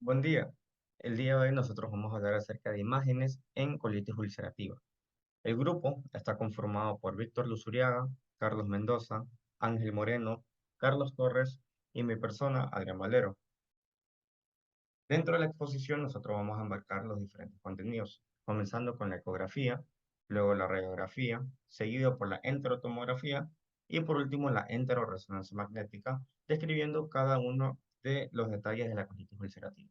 Buen día. El día de hoy nosotros vamos a hablar acerca de imágenes en colitis ulcerativa. El grupo está conformado por Víctor Luzuriaga, Carlos Mendoza, Ángel Moreno, Carlos Torres y mi persona, Adrián Valero. Dentro de la exposición nosotros vamos a embarcar los diferentes contenidos, comenzando con la ecografía, luego la radiografía, seguido por la enterotomografía y por último la enteroresonancia magnética, describiendo cada uno de los detalles de la colitis ulcerativa.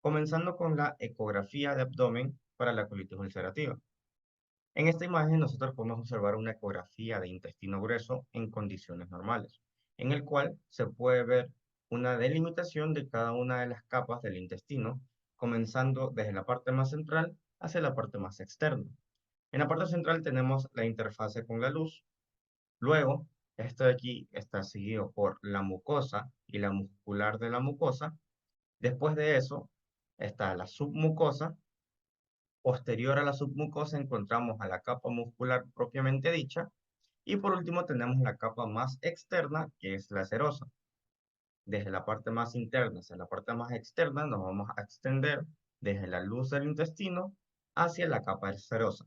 Comenzando con la ecografía de abdomen para la colitis ulcerativa. En esta imagen nosotros podemos observar una ecografía de intestino grueso en condiciones normales, en el cual se puede ver una delimitación de cada una de las capas del intestino, comenzando desde la parte más central hacia la parte más externa. En la parte central tenemos la interfase con la luz, luego esto de aquí está seguido por la mucosa y la muscular de la mucosa. Después de eso está la submucosa. Posterior a la submucosa encontramos a la capa muscular propiamente dicha. Y por último tenemos la capa más externa, que es la serosa. Desde la parte más interna hacia la parte más externa nos vamos a extender desde la luz del intestino hacia la capa serosa.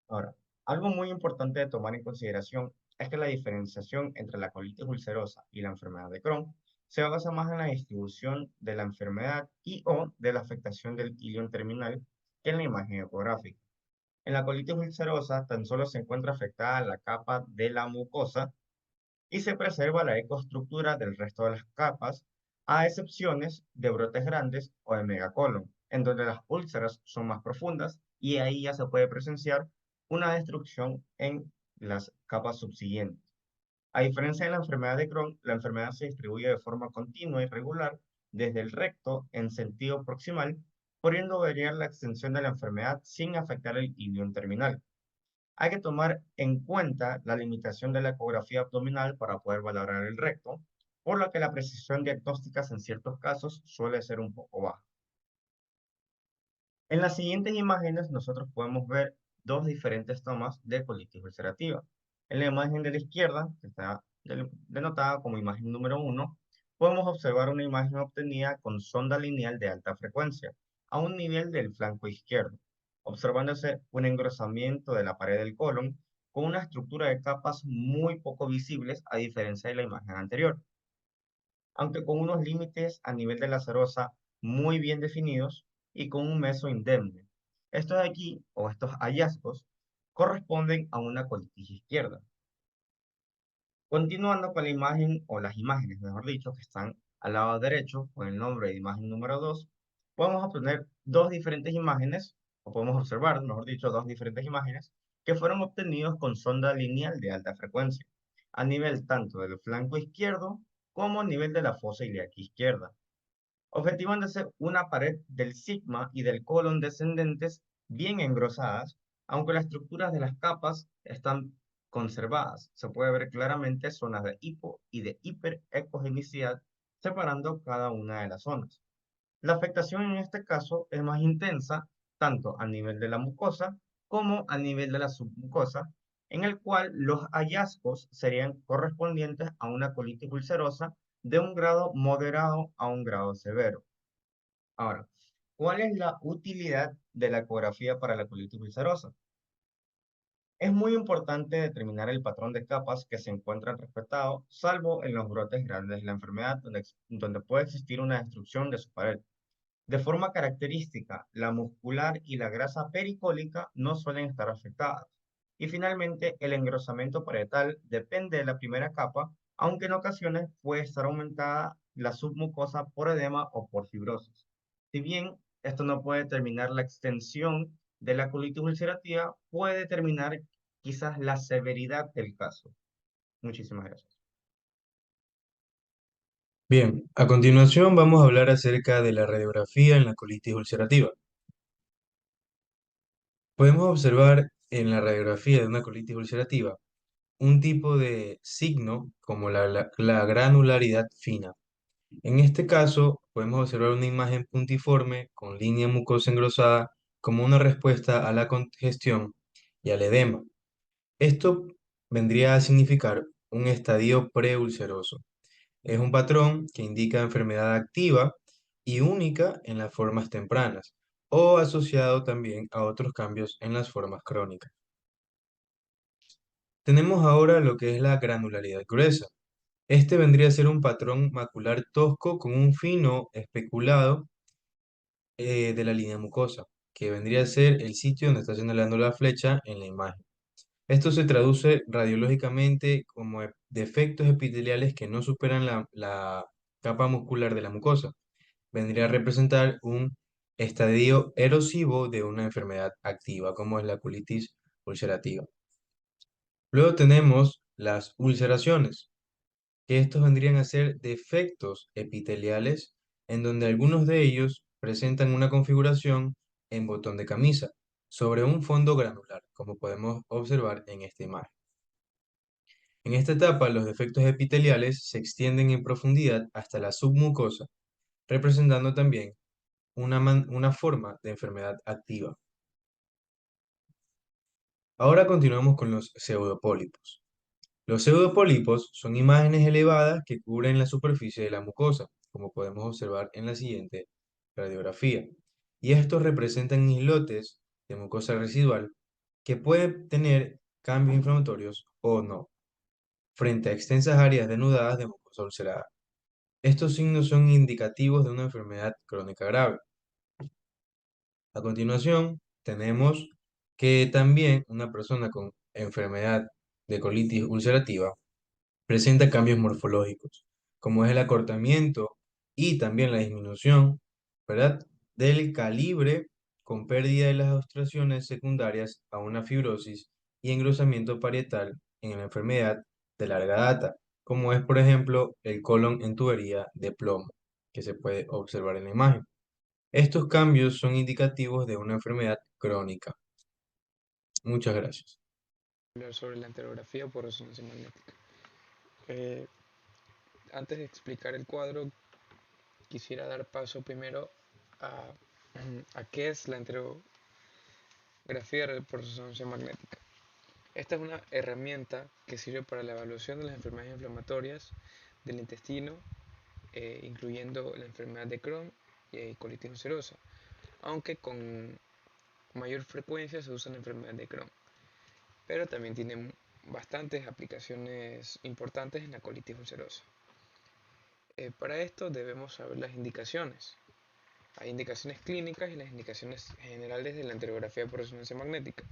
Ahora, algo muy importante de tomar en consideración es que la diferenciación entre la colitis ulcerosa y la enfermedad de Crohn se basa más en la distribución de la enfermedad y o de la afectación del ilion terminal que en la imagen ecográfica. En la colitis ulcerosa tan solo se encuentra afectada la capa de la mucosa y se preserva la ecoestructura del resto de las capas, a excepciones de brotes grandes o de megacolon, en donde las úlceras son más profundas y ahí ya se puede presenciar una destrucción en las capas subsiguientes. A diferencia de la enfermedad de Crohn, la enfermedad se distribuye de forma continua y regular desde el recto en sentido proximal, pudiendo variar la extensión de la enfermedad sin afectar el ilion terminal. Hay que tomar en cuenta la limitación de la ecografía abdominal para poder valorar el recto, por lo que la precisión diagnóstica en ciertos casos suele ser un poco baja. En las siguientes imágenes nosotros podemos ver dos diferentes tomas de colitis ulcerativa. En la imagen de la izquierda, que está denotada como imagen número 1, podemos observar una imagen obtenida con sonda lineal de alta frecuencia, a un nivel del flanco izquierdo, observándose un engrosamiento de la pared del colon con una estructura de capas muy poco visibles a diferencia de la imagen anterior, aunque con unos límites a nivel de la serosa muy bien definidos y con un meso indemne. Estos de aquí, o estos hallazgos, corresponden a una colitis izquierda. Continuando con la imagen, o las imágenes, mejor dicho, que están al lado derecho, con el nombre de imagen número 2, podemos obtener dos diferentes imágenes, o podemos observar, mejor dicho, dos diferentes imágenes, que fueron obtenidos con sonda lineal de alta frecuencia, a nivel tanto del flanco izquierdo como a nivel de la fosa ilíaca izquierda, objetivándose una pared del sigma y del colon descendentes bien engrosadas, aunque las estructuras de las capas están conservadas. Se puede ver claramente zonas de hipo y de hiperecogenicidad separando cada una de las zonas. La afectación en este caso es más intensa tanto a nivel de la mucosa como a nivel de la submucosa, en el cual los hallazgos serían correspondientes a una colitis ulcerosa de un grado moderado a un grado severo. Ahora, ¿cuál es la utilidad de la ecografía para la colitis ulcerosa? Es muy importante determinar el patrón de capas que se encuentran respetados, salvo en los brotes grandes de la enfermedad, donde puede existir una destrucción de su pared. De forma característica, la muscular y la grasa pericólica no suelen estar afectadas. Y finalmente, el engrosamiento parietal depende de la primera capa, aunque en ocasiones puede estar aumentada la submucosa por edema o por fibrosis. Si bien esto no puede determinar la extensión de la colitis ulcerativa, puede determinar quizás la severidad del caso. Muchísimas gracias. Bien, a continuación vamos a hablar acerca de la radiografía en la colitis ulcerativa. Podemos observar en la radiografía de una colitis ulcerativa un tipo de signo como la granularidad fina. En este caso, podemos observar una imagen puntiforme con línea mucosa engrosada como una respuesta a la congestión y al edema. Esto vendría a significar un estadio preulceroso. Es un patrón que indica enfermedad activa y única en las formas tempranas o asociado también a otros cambios en las formas crónicas. Tenemos ahora lo que es la granularidad gruesa. Este vendría a ser un patrón macular tosco con un fino especulado de la línea mucosa, que vendría a ser el sitio donde está señalando la flecha en la imagen. Esto se traduce radiológicamente como defectos epiteliales que no superan la capa muscular de la mucosa. Vendría a representar un estadio erosivo de una enfermedad activa, como es la colitis ulcerativa. Luego tenemos las ulceraciones, que estos vendrían a ser defectos epiteliales en donde algunos de ellos presentan una configuración en botón de camisa sobre un fondo granular, como podemos observar en esta imagen. En esta etapa, los defectos epiteliales se extienden en profundidad hasta la submucosa, representando también una forma de enfermedad activa. Ahora continuamos con los pseudopólipos. Los pseudopólipos son imágenes elevadas que cubren la superficie de la mucosa, como podemos observar en la siguiente radiografía. Y estos representan islotes de mucosa residual que pueden tener cambios inflamatorios o no, frente a extensas áreas denudadas de mucosa ulcerada. Estos signos son indicativos de una enfermedad crónica grave. A continuación, tenemos que también una persona con enfermedad de colitis ulcerativa presenta cambios morfológicos, como es el acortamiento y también la disminución, ¿verdad? Del calibre con pérdida de las obstrucciones secundarias a una fibrosis y engrosamiento parietal en la enfermedad de larga data, como es, por ejemplo, el colon en tubería de plomo, que se puede observar en la imagen. Estos cambios son indicativos de una enfermedad crónica. Muchas gracias. Hablar sobre la enterografía por resonancia magnética. Eh, Antes de explicar el cuadro, quisiera dar paso primero a, a qué es la enterografía por resonancia magnética. Esta es una herramienta que sirve para la evaluación de las enfermedades inflamatorias del intestino, incluyendo la enfermedad de Crohn y colitis ulcerosa, aunque con mayor frecuencia se usa la enfermedad de Crohn, pero también tiene bastantes aplicaciones importantes en la colitis ulcerosa. Para esto debemos saber las indicaciones. Hay indicaciones clínicas y las indicaciones generales de la enterografía por resonancia magnética.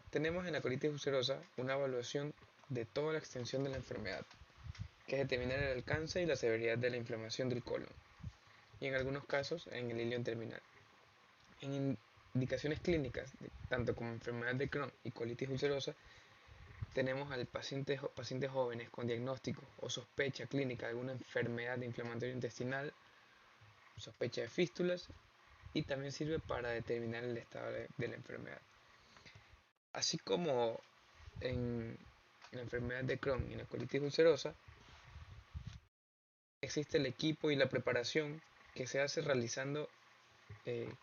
Tenemos en la colitis ulcerosa una evaluación de toda la extensión de la enfermedad, que es determinar el alcance y la severidad de la inflamación del colon, y en algunos casos en el ilion terminal. En indicaciones clínicas, tanto como enfermedad de Crohn y colitis ulcerosa, tenemos al pacientes jóvenes con diagnóstico o sospecha clínica de alguna enfermedad inflamatoria intestinal, sospecha de fístulas, y también sirve para determinar el estado de la enfermedad. Así como en la enfermedad de Crohn y la colitis ulcerosa, existe el equipo y la preparación que se hace realizando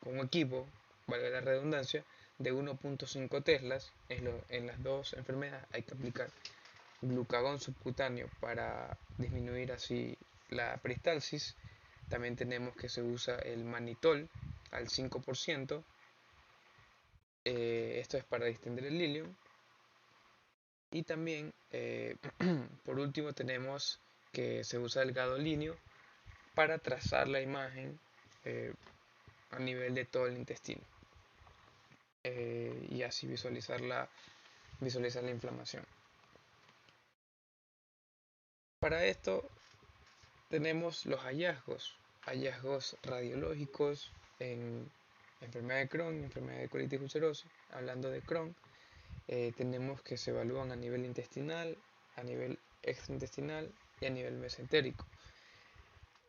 con un equipo, valga la redundancia, de 1.5 teslas. En las dos enfermedades hay que aplicar glucagón subcutáneo para disminuir así la peristalsis. También tenemos que se usa el manitol al 5%. Esto es para distender el ilium. Y también, por último, tenemos que se usa el gadolinio para trazar la imagen a nivel de todo el intestino y así visualizar la inflamación. Para esto tenemos los hallazgos radiológicos en enfermedad de Crohn, enfermedad de colitis ulcerosa. Hablando de Crohn, tenemos que se evalúan a nivel intestinal, a nivel extraintestinal y a nivel mesentérico.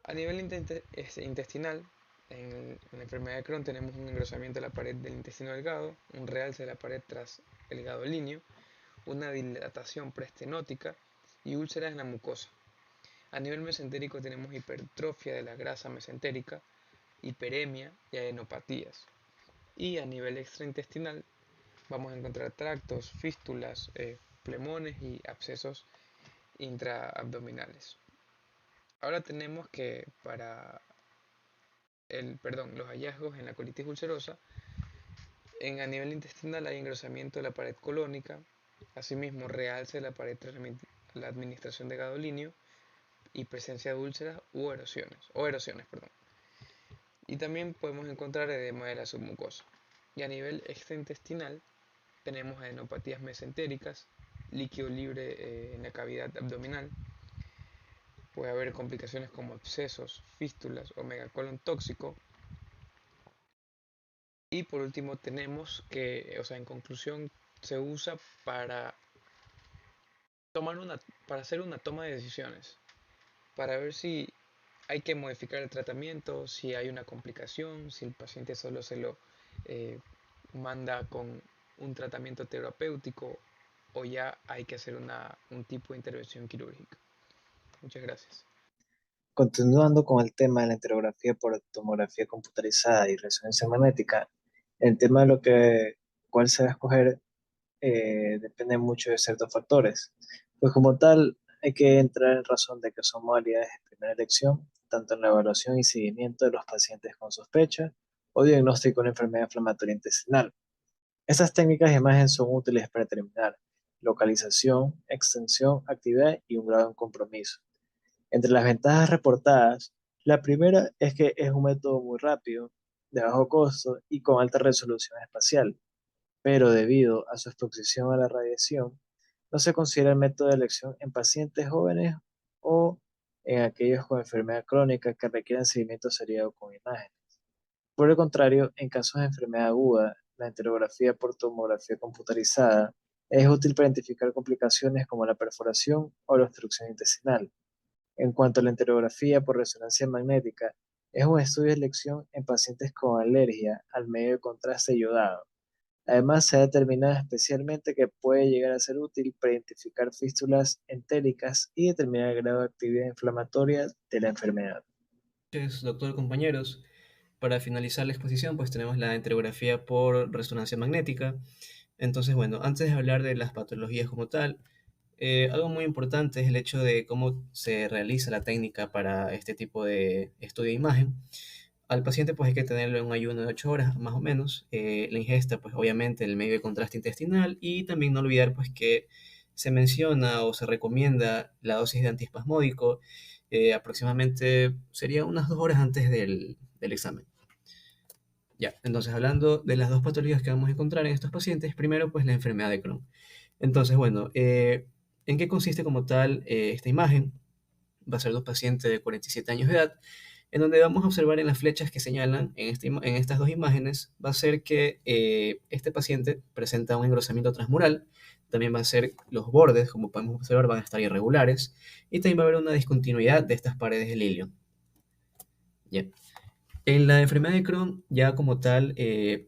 A nivel intestinal, en la enfermedad de Crohn tenemos un engrosamiento de la pared del intestino delgado, un realce de la pared tras el gadolinio, una dilatación preestenótica y úlceras en la mucosa. A nivel mesentérico tenemos hipertrofia de la grasa mesentérica, hiperemia y adenopatías. Y a nivel extraintestinal vamos a encontrar tractos, fístulas, plemones y abscesos intraabdominales. Ahora tenemos que para los hallazgos en la colitis ulcerosa, a nivel intestinal hay engrosamiento de la pared colónica, asimismo realce de la pared tras la administración de gadolinio y presencia de úlceras o erosiones, perdón. Y también podemos encontrar edema de la submucosa. Y a nivel extraintestinal tenemos adenopatías mesentéricas, líquido libre en la cavidad abdominal. Puede haber complicaciones como abscesos, fístulas o megacolon tóxico. Y por último tenemos que, en conclusión, se usa para para hacer una toma de decisiones, para ver si hay que modificar el tratamiento, si hay una complicación, si el paciente solo se lo eh, manda con un tratamiento terapéutico o ya hay que hacer un tipo de intervención quirúrgica. Muchas gracias. Continuando con el tema de la enterografía por tomografía computarizada y resonancia magnética, el tema de cuál se va a escoger depende mucho de ciertos factores. Pues como tal, hay que entrar en razón de que son modalidades de primera elección, tanto en la evaluación y seguimiento de los pacientes con sospecha o diagnóstico de una enfermedad inflamatoria intestinal. Estas técnicas de imagen son útiles para determinar localización, extensión, actividad y un grado de compromiso. Entre las ventajas reportadas, la primera es que es un método muy rápido, de bajo costo y con alta resolución espacial, pero debido a su exposición a la radiación, no se considera el método de elección en pacientes jóvenes o en aquellos con enfermedad crónica que requieren seguimiento seriado con imágenes. Por el contrario, en casos de enfermedad aguda, la enterografía por tomografía computarizada es útil para identificar complicaciones como la perforación o la obstrucción intestinal. En cuanto a la enterografía por resonancia magnética, es un estudio de elección en pacientes con alergia al medio de contraste iodado. Además, se ha determinado especialmente que puede llegar a ser útil para identificar fístulas entéricas y determinar el grado de actividad inflamatoria de la enfermedad. Doctor, compañeros, para finalizar la exposición, pues tenemos la enterografía por resonancia magnética. Entonces, bueno, antes de hablar de las patologías como tal, algo muy importante es el hecho de cómo se realiza la técnica para este tipo de estudio de imagen. Al paciente pues hay que tenerlo en un ayuno de 8 horas más o menos. La ingesta pues obviamente el medio de contraste intestinal y también no olvidar pues que se menciona o se recomienda la dosis de antiespasmódico aproximadamente sería unas 2 horas antes del examen. Ya, entonces hablando de las dos patologías que vamos a encontrar en estos pacientes, primero pues la enfermedad de Crohn. Entonces, bueno, ¿en qué consiste como tal esta imagen? Va a ser de un paciente de 47 años de edad, en donde vamos a observar en las flechas que señalan en estas dos imágenes, va a ser que este paciente presenta un engrosamiento transmural, también va a ser los bordes, como podemos observar, van a estar irregulares, y también va a haber una discontinuidad de estas paredes del ilio. Yeah. En la enfermedad de Crohn, ya como tal,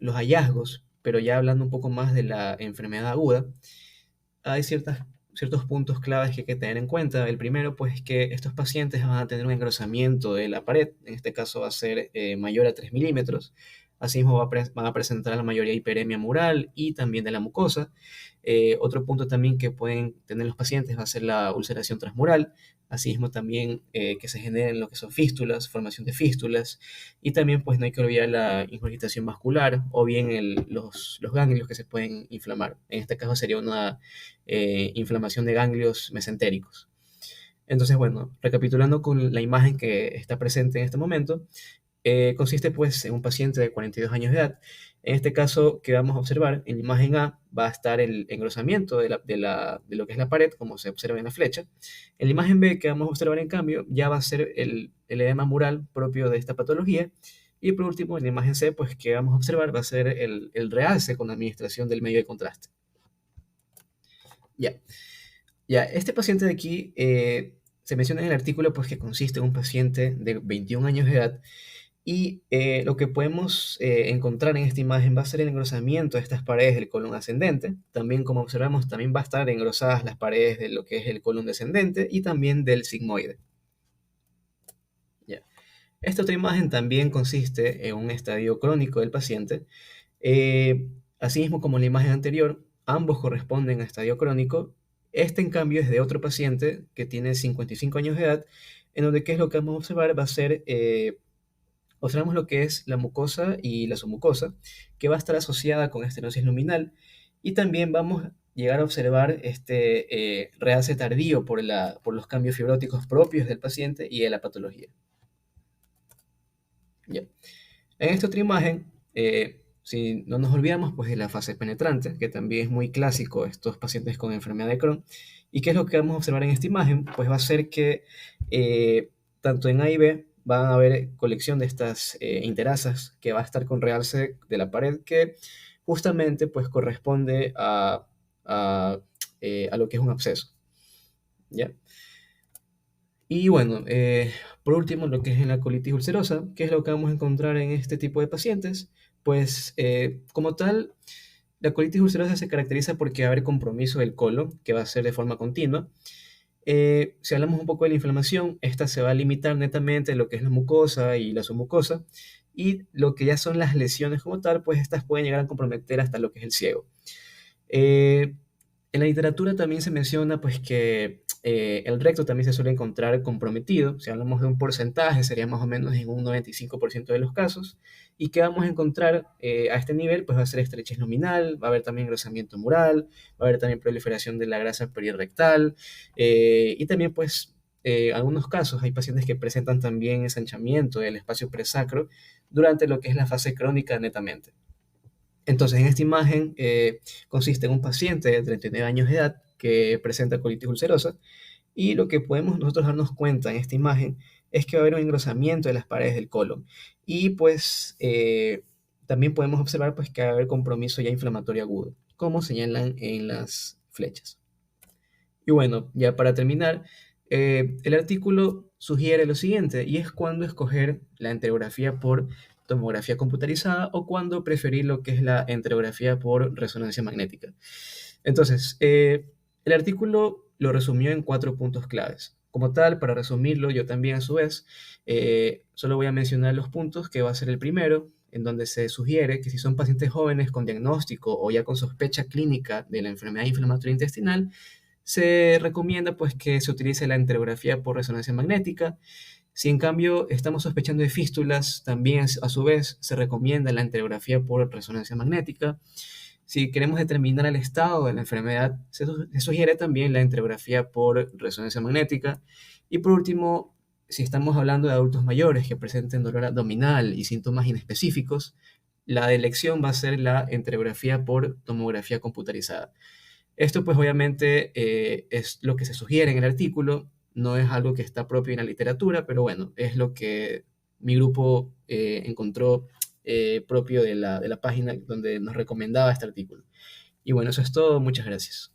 los hallazgos, pero ya hablando un poco más de la enfermedad aguda, hay ciertos puntos claves que hay que tener en cuenta. El primero, pues, es que estos pacientes van a tener un engrosamiento de la pared, en este caso va a ser mayor a 3 milímetros. Asimismo, van a presentar la mayoría de hiperemia mural y también de la mucosa. Otro punto también que pueden tener los pacientes va a ser la ulceración transmural. Asimismo, también que se generen lo que son fístulas, formación de fístulas. Y también, pues, no hay que olvidar la ingurgitación vascular o bien los ganglios que se pueden inflamar. En este caso sería una inflamación de ganglios mesentéricos. Entonces, bueno, recapitulando con la imagen que está presente en este momento, consiste pues en un paciente de 42 años de edad. En este caso, que vamos a observar, en la imagen A va a estar el engrosamiento de lo que es la pared, como se observa en la flecha. En la imagen B, que vamos a observar en cambio, ya va a ser el edema mural propio de esta patología. Y por último, en la imagen C, pues que vamos a observar va a ser el realce con la administración del medio de contraste. Ya, este paciente de aquí se menciona en el artículo pues que consiste en un paciente de 21 años de edad y lo que podemos encontrar en esta imagen va a ser el engrosamiento de estas paredes del colon ascendente. También, como observamos, también va a estar engrosadas las paredes de lo que es el colon descendente y también del sigmoide. Ya. Esta otra imagen también consiste en un estadio crónico del paciente. Asimismo, como en la imagen anterior, ambos corresponden a estadio crónico. Este, en cambio, es de otro paciente que tiene 55 años de edad, en donde qué es lo que vamos a observar va a ser, observamos lo que es la mucosa y la submucosa, que va a estar asociada con estenosis luminal, y también vamos a llegar a observar este realce tardío por los cambios fibróticos propios del paciente y de la patología. Ya. En esta otra imagen, si no nos olvidamos pues, de la fase penetrante, que también es muy clásico estos pacientes con enfermedad de Crohn. ¿Y qué es lo que vamos a observar en esta imagen? Pues va a ser que tanto en A y B van a haber colección de estas interasas que va a estar con realce de la pared, que justamente pues corresponde a lo que es un absceso. ¿Ya? Y bueno, por último, lo que es en la colitis ulcerosa, ¿qué es lo que vamos a encontrar en este tipo de pacientes? Pues como tal, la colitis ulcerosa se caracteriza porque va a haber compromiso del colon, que va a ser de forma continua. Si hablamos un poco de la inflamación, esta se va a limitar netamente a lo que es la mucosa y la submucosa, y lo que ya son las lesiones como tal, pues estas pueden llegar a comprometer hasta lo que es el ciego. En la literatura también se menciona pues, que el recto también se suele encontrar comprometido. Si hablamos de un porcentaje, sería más o menos en un 95% de los casos. ¿Y qué vamos a encontrar a este nivel? Pues va a ser estrechez luminal, va a haber también engrosamiento mural, va a haber también proliferación de la grasa perirectal, y también pues en algunos casos hay pacientes que presentan también ensanchamiento del espacio presacro durante lo que es la fase crónica netamente. Entonces, en esta imagen consiste en un paciente de 39 años de edad que presenta colitis ulcerosa, y lo que podemos nosotros darnos cuenta en esta imagen es que va a haber un engrosamiento de las paredes del colon, y pues también podemos observar pues, que va a haber compromiso ya inflamatorio agudo, como señalan en las flechas. Y bueno, ya para terminar, el artículo sugiere lo siguiente, y es cuándo escoger la enterografía por tomografía computarizada o cuándo preferir lo que es la enterografía por resonancia magnética. Entonces, el artículo lo resumió en 4 puntos claves. Como tal, para resumirlo, yo también a su vez, solo voy a mencionar los puntos, que va a ser el primero, en donde se sugiere que si son pacientes jóvenes con diagnóstico o ya con sospecha clínica de la enfermedad inflamatoria intestinal, se recomienda pues, que se utilice la enterografía por resonancia magnética. Si en cambio estamos sospechando de fístulas, también a su vez se recomienda la enterografía por resonancia magnética. Si queremos determinar el estado de la enfermedad, se sugiere también la enterografía por resonancia magnética. Y por último, si estamos hablando de adultos mayores que presenten dolor abdominal y síntomas inespecíficos, la elección va a ser la enterografía por tomografía computarizada. Esto pues obviamente es lo que se sugiere en el artículo, no es algo que está propio en la literatura, pero bueno, es lo que mi grupo encontró propio de la página donde nos recomendaba este artículo. Y bueno, eso es todo, muchas gracias.